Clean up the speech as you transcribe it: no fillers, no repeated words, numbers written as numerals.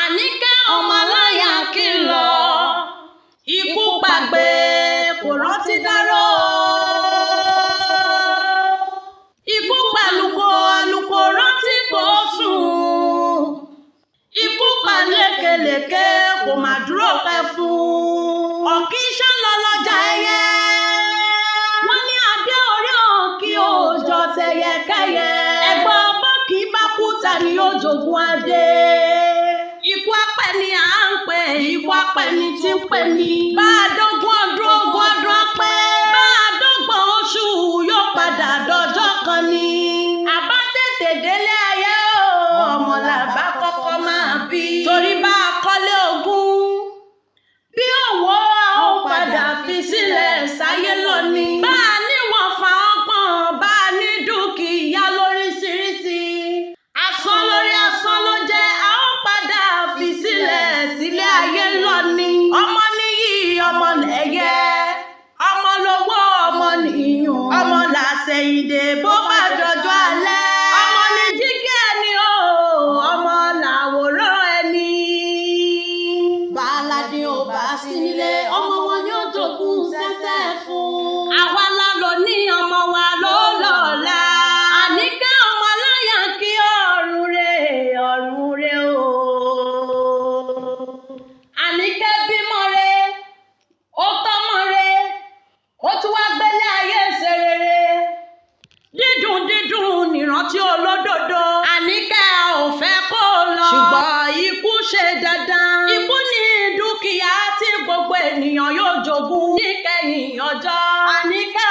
Àníkẹ́ ọmọ aláyà kìlọ̀, ikú pàgbé kò rántí dárò. Ikú pàlùkò, àlùkò rántí kò sùn. Ikú pa lékelèké kò má dúró pẹ́ fún. Ọ̀kín ṣá lọ lọ́jà ẹyẹ. Wọ́n ní adé orí òkì òòjọ́ tẹyẹkẹyẹ. Ẹ̀gbọ́n bọ́ọ̀kì bá kú ta ni yóò jogún adé. Ikú apẹ́ ni à ń pè, ikú apẹ́ ni tí ń pè ní. Bá a dógún ọdún, ogún ọdún apẹ́. Bá a dọ́gbọ̀n oṣù yóò padà dọjọ́ kan ni. Àbá tètè délé ayé o, ọmọ làbá kọ́kọ́ máa bí. Torí bá a kọ́lé ogún, bí òwò a ó padà fi sílẹ̀ sáyé lọ ni. Bá a níwọ̀n fa ọgbọ̀n, bá a ní dúkìá lóríṣiríṣi. Asán lórí asán ló jẹ́, a ó padà fi sílẹ̀ sílé ayé lọ ni. Ọmọ níyì, ọmọ lẹ́yẹ, ọmọ lówó, ọmọ nìyùn, ọmọ làṣẹ̀yìndè bó bá dọjọ́ alẹ́. Ọmọ ní jígí ẹni o, ọmọ làwòrán ẹni. Bàládé ò bá sí nílé, ọmọ wọn ni ó jogún sẹ́sẹ́ fún. Àwa la lò ní ọmọ wa ló lọ́la. Àníkẹ́ ọmọ aláyà kí ọ̀run re o. Àníkẹ́ bímọ re, ó tọ́mọ re, ó tún wá gbélé ayé ṣe rere. Dídùn dídùn nìrántí olódodo. Àníkẹ́ ò fẹ́ kó lọ, ṣùgbọ́n ikú ṣe dandan. Ikú ní dúkìá tí gbogbo ènìyàn yóò jogún níkẹyìn ọjọ́. Àníkẹ́